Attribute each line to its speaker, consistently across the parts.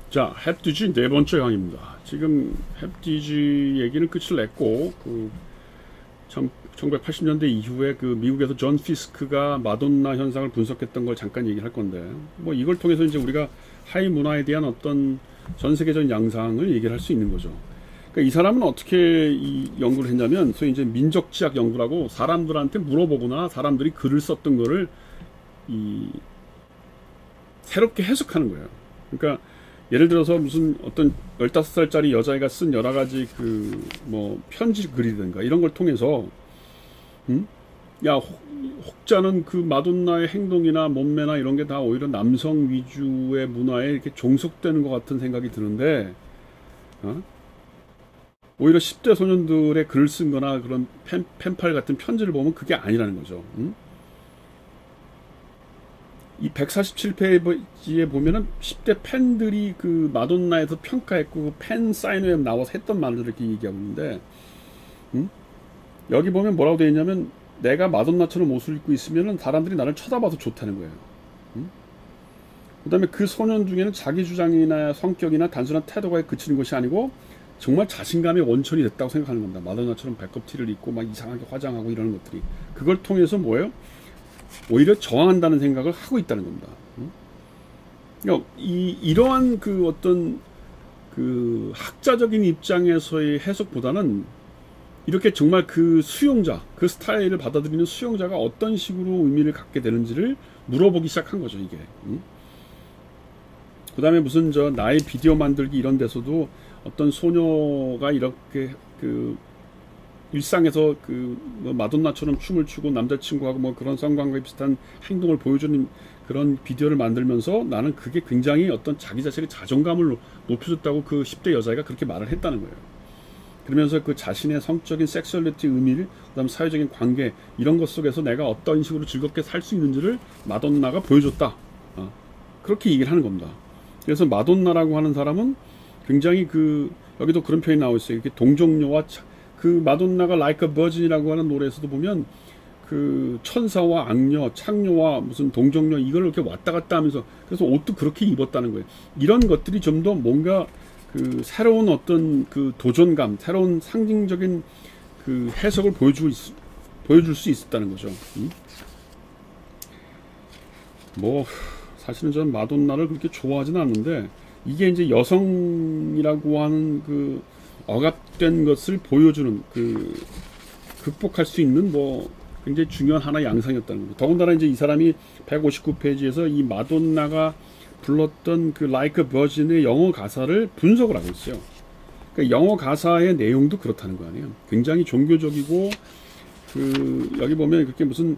Speaker 1: 자, 햅디지 네 번째 강의입니다. 지금 햅디지 얘기는 끝을 냈고, 1980년대 이후에 미국에서 존 피스크가 마돈나 현상을 분석했던 걸 잠깐 얘기를 할 건데, 뭐 이걸 통해서 이제 우리가 하이 문화에 대한 어떤 전 세계적인 양상을 얘기를 할 수 있는 거죠. 그러니까 이 사람은 어떻게 이 연구를 했냐면, 소위 이제 민족지학 연구라고 사람들한테 물어보거나 사람들이 글을 썼던 거를 새롭게 해석하는 거예요. 그러니까 예를 들어서 무슨 어떤 15살짜리 여자애가 쓴 여러 가지 뭐 편지 글이든가 이런 걸 통해서 야, 혹자는 마돈나의 행동이나 몸매나 이런 게 다 오히려 남성 위주의 문화에 이렇게 종속되는 것 같은 생각이 드는데, 오히려 10대 소년들의 글을 쓴 거나 그런 펜팔 같은 편지를 보면 그게 아니라는 거죠. 이 147페이지에 보면은 10대 팬들이 마돈나에서 평가했고 팬 사인회에 나와서 했던 말을 이렇게 얘기하고 있는데, 여기 보면 뭐라고 되어 있냐면, 내가 마돈나처럼 옷을 입고 있으면은 사람들이 나를 쳐다봐서 좋다는 거예요. 그 다음에 그 소년 중에는 자기 주장이나 성격이나 단순한 태도가 그치는 것이 아니고 정말 자신감의 원천이 됐다고 생각하는 겁니다. 마돈나처럼 배꼽티를 입고 막 이상하게 화장하고 이러는 것들이, 그걸 통해서 뭐예요? 오히려 저항한다는 생각을 하고 있다는 겁니다. 그러니까 이러한 어떤 학자적인 입장에서의 해석보다는 이렇게 정말 수용자, 스타일을 받아들이는 수용자가 어떤 식으로 의미를 갖게 되는지를 물어보기 시작한 거죠, 이게. 그 다음에 무슨 나의 비디오 만들기 이런 데서도 어떤 소녀가 이렇게 일상에서 뭐 마돈나처럼 춤을 추고 남자친구하고 뭐 그런 성관계 비슷한 행동을 보여주는 그런 비디오를 만들면서 나는 그게 굉장히 어떤 자기 자신의 자존감을 높여줬다고 10대 여자애가 그렇게 말을 했다는 거예요. 그러면서 자신의 성적인 섹슈얼리티 의미를, 그다음 사회적인 관계 이런 것 속에서 내가 어떤 식으로 즐겁게 살 수 있는지를 마돈나가 보여줬다. 그렇게 얘기를 하는 겁니다. 그래서 마돈나라고 하는 사람은 굉장히 여기도 그런 표현이 나오고 있어요. 이렇게 동정녀와 마돈나가 Like a Virgin이라고 하는 노래에서도 보면 천사와 악녀, 창녀와 무슨 동정녀 이걸 이렇게 왔다 갔다 하면서, 그래서 옷도 그렇게 입었다는 거예요. 이런 것들이 좀 더 뭔가 새로운 어떤 도전감, 새로운 상징적인 해석을 보여줄 수 있었다는 거죠. 뭐 사실은 저는 마돈나를 그렇게 좋아하지는 않는데, 이게 이제 여성이라고 하는 억압된 것을 보여주는 극복할 수 있는 뭐 굉장히 중요한 하나의 양상이었다는 겁니다. 더군다나 이제 이 사람이 159페이지에서 이 마돈나가 불렀던 Like a Virgin의 영어 가사를 분석을 하고 있어요. 그러니까 영어 가사의 내용도 그렇다는 거 아니에요. 굉장히 종교적이고 여기 보면 그렇게 무슨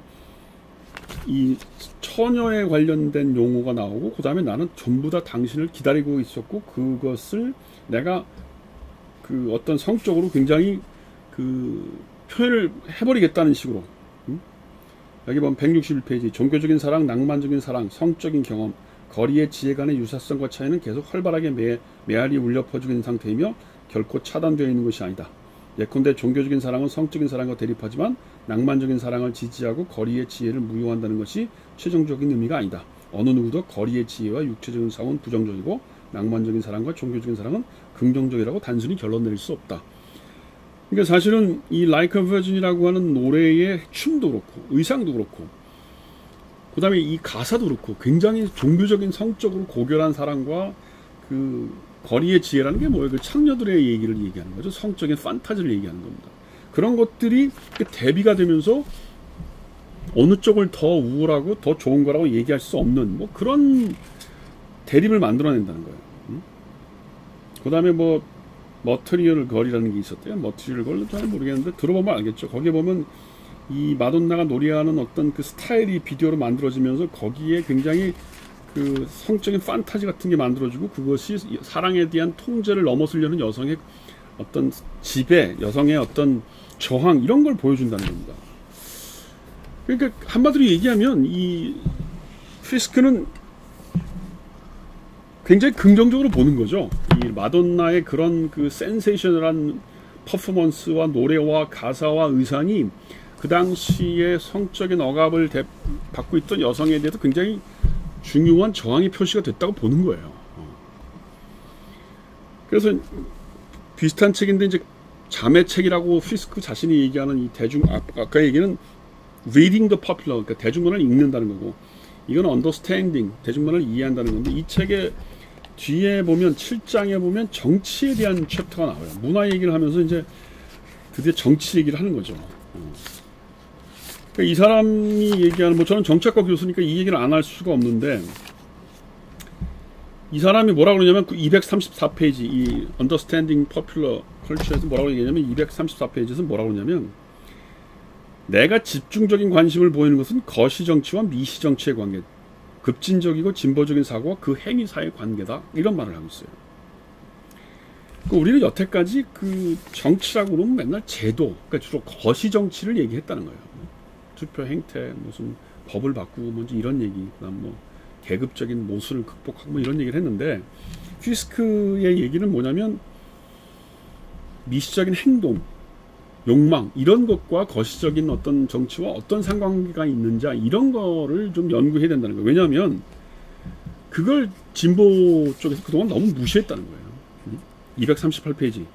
Speaker 1: 이 처녀에 관련된 용어가 나오고, 그 다음에 나는 전부 다 당신을 기다리고 있었고 그것을 내가 어떤 성적으로 굉장히 표현을 해버리겠다는 식으로. 여기 보면 161페이지 종교적인 사랑, 낭만적인 사랑, 성적인 경험, 거리의 지혜 간의 유사성과 차이는 계속 활발하게 메아리 울려 퍼지고 있는 상태이며 결코 차단되어 있는 것이 아니다. 예컨대 종교적인 사랑은 성적인 사랑과 대립하지만 낭만적인 사랑을 지지하고 거리의 지혜를 무효한다는 것이 최종적인 의미가 아니다. 어느 누구도 거리의 지혜와 육체적인 사랑은 부정적이고 낭만적인 사랑과 종교적인 사랑은 긍정적이라고 단순히 결론 내릴 수 없다. 그러니까 사실은 이 Like a Virgin이라고 하는 노래의 춤도 그렇고 의상도 그렇고 그 다음에 이 가사도 그렇고 굉장히 종교적인 성적으로 고결한 사랑과 거리의 지혜라는 게 뭐예요? 창녀들의 얘기를 얘기하는 거죠. 성적인 판타지를 얘기하는 겁니다. 그런 것들이 대비가 되면서 어느 쪽을 더 우월하고 더 좋은 거라고 얘기할 수 없는 뭐 그런 대립을 만들어낸다는 거예요. 그 다음에 뭐 머티리얼 걸이라는 게 있었대요. 머티리얼 걸은 잘 모르겠는데 들어보면 알겠죠. 거기에 보면 이 마돈나가 노래하는 어떤 스타일이 비디오로 만들어지면서 거기에 굉장히 성적인 판타지 같은 게 만들어지고, 그것이 사랑에 대한 통제를 넘어서려는 여성의 어떤 지배, 여성의 어떤 저항 이런 걸 보여준다는 겁니다. 그러니까 한마디로 얘기하면 이 피스크는 굉장히 긍정적으로 보는 거죠. 이 마돈나의 그런 센세이셔널한 퍼포먼스와 노래와 가사와 의상이 그 당시에 성적인 억압을 받고 있던 여성에 대해서 굉장히 중요한 저항의 표시가 됐다고 보는 거예요. 그래서 비슷한 책인데 이제 자매책이라고 피스크 자신이 얘기하는 이 아까 얘기는 reading the popular, 그러니까 대중문화를 읽는다는 거고, 이건 understanding, 대중문화를 이해한다는 건데, 이 책의 뒤에 보면 7장에 보면 정치에 대한 챕터가 나와요. 문화 얘기를 하면서 이제 드디어 정치 얘기를 하는 거죠. 그러니까 이 사람이 얘기하는, 뭐 저는 정치학과 교수니까 이 얘기를 안 할 수가 없는데, 이 사람이 뭐라고 그러냐면 그 234페이지 이 Understanding Popular Culture에서 뭐라고 얘기하냐면 234페이지에서 뭐라고 그러냐면, 내가 집중적인 관심을 보이는 것은 거시정치와 미시정치의 관계, 급진적이고 진보적인 사고와 그 행위 사이의 관계다, 이런 말을 하고 있어요. 우리는 여태까지 그 정치라고 그러면 맨날 제도, 그러니까 주로 거시정치를 얘기했다는 거예요. 투표 행태, 무슨 법을 바꾸고 뭔지 이런 얘기, 그다음 뭐 계급적인 모순을 극복하고 뭐 이런 얘기를 했는데, 피스크의 얘기는 뭐냐면 미시적인 행동, 욕망, 이런 것과 거시적인 어떤 정치와 어떤 상관관계가 있는지 이런 거를 좀 연구해야 된다는 거예요. 왜냐하면 그걸 진보 쪽에서 그동안 너무 무시했다는 거예요. 238페이지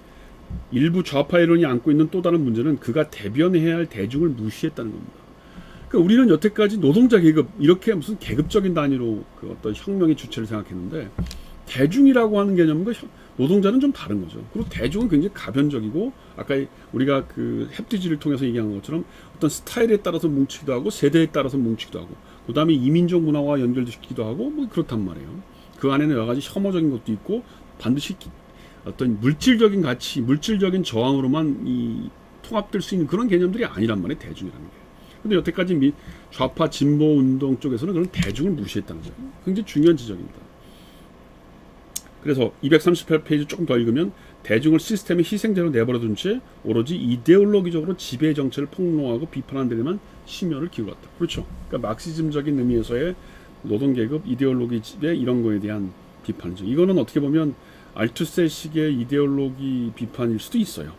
Speaker 1: 일부 좌파 이론이 안고 있는 또 다른 문제는 그가 대변해야 할 대중을 무시했다는 겁니다. 그러니까 우리는 여태까지 노동자 계급, 이렇게 무슨 계급적인 단위로 그 어떤 혁명의 주체를 생각했는데, 대중이라고 하는 개념과 노동자는 좀 다른 거죠. 그리고 대중은 굉장히 가변적이고, 아까 우리가 그 햅티지를 통해서 얘기한 것처럼 어떤 스타일에 따라서 뭉치기도 하고 세대에 따라서 뭉치기도 하고, 그 다음에 이민족 문화와 연결시키기도 하고 뭐 그렇단 말이에요. 그 안에는 여러 가지 혐오적인 것도 있고, 반드시 어떤 물질적인 가치, 물질적인 저항으로만 이 통합될 수 있는 그런 개념들이 아니란 말이에요, 대중이라는 게. 근데 여태까지 좌파 진보 운동 쪽에서는 그런 대중을 무시했다는 거예요. 굉장히 중요한 지적입니다. 그래서 238페이지 조금 더 읽으면, 대중을 시스템의 희생자로 내버려둔 채 오로지 이데올로기적으로 지배 정체를 폭로하고 비판한 데에만 심혈을 기울였다. 그렇죠. 그러니까 막시즘적인 의미에서의 노동계급 이데올로기 지배, 이런 거에 대한 비판이죠. 이거는 어떻게 보면 알투세식의 이데올로기 비판일 수도 있어요.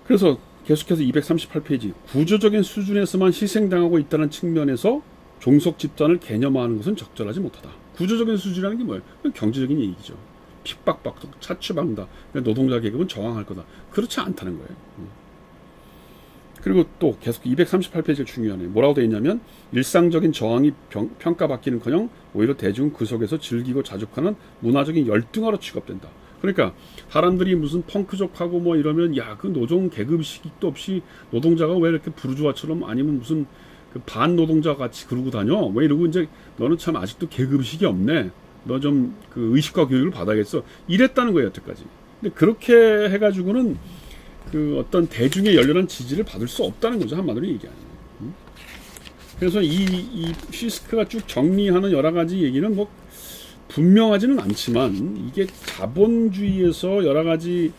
Speaker 1: 그래서 계속해서 238페이지 구조적인 수준에서만 희생당하고 있다는 측면에서 종속 집단을 개념화하는 것은 적절하지 못하다. 구조적인 수준이라는 게 뭐예요? 경제적인 얘기죠. 핍박받고 차취받는다. 노동자 계급은 저항할 거다. 그렇지 않다는 거예요. 그리고 또 계속 238페이지가 중요하네요. 뭐라고 되어 있냐면, 일상적인 저항이 평가받기는커녕 오히려 대중은 그 속에서 즐기고 자족하는 문화적인 열등화로 취급된다. 그러니까 사람들이 무슨 펑크족하고 뭐 이러면, 야, 그 노동 계급식도 없이 노동자가 왜 이렇게 부르주아처럼, 아니면 무슨 그 반노동자 같이 그러고 다녀? 왜 이러고, 이제 너는 참 아직도 계급식이 없네. 너 좀 그 의식화 교육을 받아야겠어. 이랬다는 거예요, 여태까지. 근데 그렇게 해가지고는 그 어떤 대중의 열렬한 지지를 받을 수 없다는 거죠, 한마디로 얘기하는. 그래서 이 피스크가 쭉 정리하는 여러 가지 얘기는 뭐 분명하지는 않지만, 이게 자본주의에서 여러 가지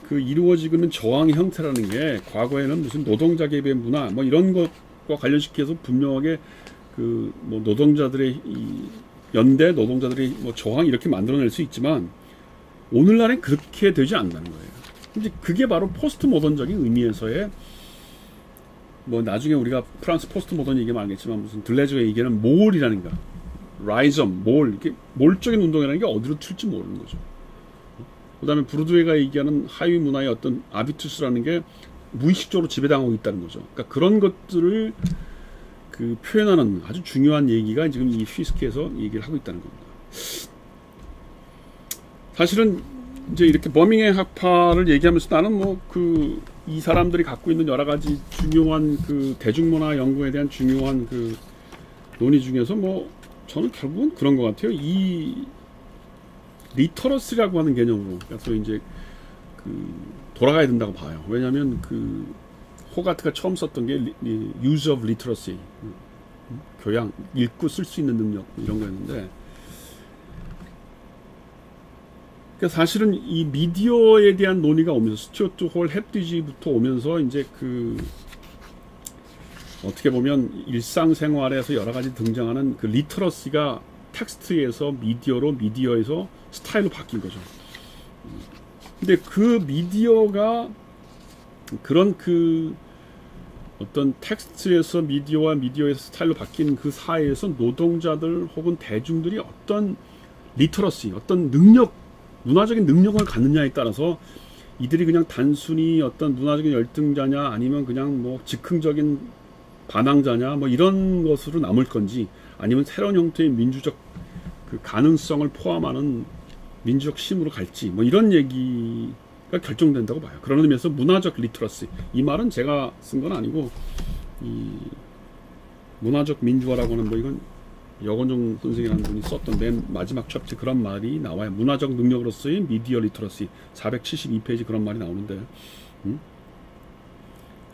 Speaker 1: 그 이루어지고 있는 저항의 형태라는 게, 과거에는 무슨 노동자 계급의 문화 뭐 이런 것과 관련시켜서 분명하게 그 뭐 노동자들의 이 연대, 노동자들의 뭐 저항, 이렇게 만들어낼 수 있지만, 오늘날엔 그렇게 되지 않는다는 거예요. 이제 그게 바로 포스트 모던적인 의미에서의, 뭐 나중에 우리가 프랑스 포스트 모던 얘기하면 알겠지만, 무슨 들레즈가 얘기하는 몰이라는 거, 라이점, 몰, 이렇게 몰적인 운동이라는 게 어디로 튈지 모르는 거죠. 그 다음에 브루드웨가 얘기하는 하위 문화의 어떤 아비투스라는 게 무의식적으로 지배당하고 있다는 거죠. 그러니까 그런 것들을 그 표현하는 아주 중요한 얘기가 지금 이 피스크에서 얘기를 하고 있다는 겁니다. 사실은 이제 이렇게 버밍의 학파를 얘기하면서 나는 뭐 그 이 사람들이 갖고 있는 여러 가지 중요한 그 대중문화 연구에 대한 중요한 그 논의 중에서, 뭐 저는 결국은 그런 것 같아요. 이 리터러시라고 하는 개념으로, 그래서 이제 그 돌아가야 된다고 봐요. 왜냐하면 그 호가트가 처음 썼던 게 use of literacy, 교양, 읽고 쓸 수 있는 능력, 이런 거였는데, 그러니까 사실은 이 미디어에 대한 논의가 오면서, 스튜어트 홀, 햅티지부터 오면서, 이제 그 어떻게 보면 일상생활에서 여러 가지 등장하는 그 리터러시가 텍스트에서 미디어로, 미디어에서 스타일로 바뀐 거죠. 근데 그 미디어가 그런 그 어떤 텍스트에서 미디어와 미디어에서 스타일로 바뀐 그 사이에서 노동자들 혹은 대중들이 어떤 리터러시, 어떤 능력, 문화적인 능력을 갖느냐에 따라서 이들이 그냥 단순히 어떤 문화적인 열등자냐 아니면 그냥 뭐 즉흥적인 반항자냐 뭐 이런 것으로 남을 건지, 아니면 새로운 형태의 민주적 그 가능성을 포함하는 민주적 힘으로 갈지, 뭐 이런 얘기가 결정된다고 봐요. 그런 의미에서 문화적 리터러시, 이 말은 제가 쓴 건 아니고 이 문화적 민주화라고 하는, 뭐 이건 여건종 선생이라는 분이 썼던 맨 마지막 챕터 그런 말이 나와요. 문화적 능력으로서의 미디어 리터러시 472페이지 그런 말이 나오는데,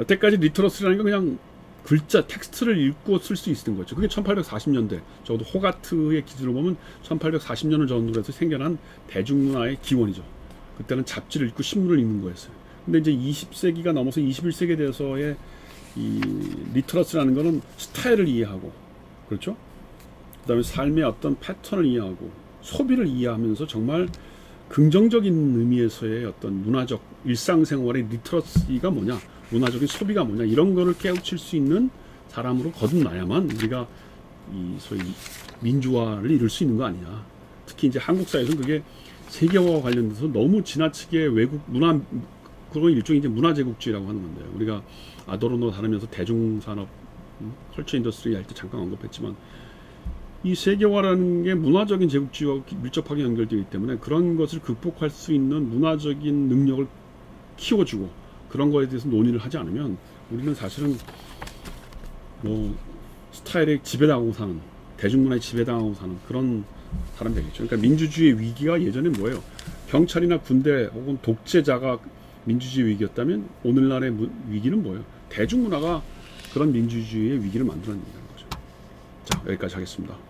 Speaker 1: 여태까지 리터러시라는 건 그냥 글자 텍스트를 읽고 쓸 수 있는 거죠. 그게 1840년대 적어도 호가트의 기준으로 보면 1840년을 전후로 해서 생겨난 대중문화의 기원이죠. 그때는 잡지를 읽고 신문을 읽는 거였어요. 근데 이제 20세기가 넘어서 21세기에 대해서의 이 리터러시라는 거는 스타일을 이해하고, 그렇죠? 그 다음에 삶의 어떤 패턴을 이해하고 소비를 이해하면서 정말 긍정적인 의미에서의 어떤 문화적 일상생활의 리터러시가 뭐냐, 문화적인 소비가 뭐냐, 이런 거를 깨우칠 수 있는 사람으로 거듭나야만 우리가 이 소위 민주화를 이룰 수 있는 거 아니냐. 특히 이제 한국 사회에서는 그게 세계화와 관련돼서 너무 지나치게 외국 문화, 그건 일종의 이제 문화제국주의라고 하는 건데요. 우리가 아도르노 다루면서 대중산업, 컬처 인더스트리 할 때 잠깐 언급했지만, 이 세계화라는 게 문화적인 제국주의와 밀접하게 연결되어 있기 때문에 그런 것을 극복할 수 있는 문화적인 능력을 키워주고 그런 거에 대해서 논의를 하지 않으면 우리는 사실은 뭐 스타일에 지배당하고 사는, 대중문화에 지배당하고 사는 그런 사람 되겠죠. 그러니까 민주주의의 위기가 예전에 뭐예요? 경찰이나 군대 혹은 독재자가 민주주의 위기였다면 오늘날의 위기는 뭐예요? 대중문화가 그런 민주주의의 위기를 만들어낸다는 거죠. 자, 여기까지 하겠습니다.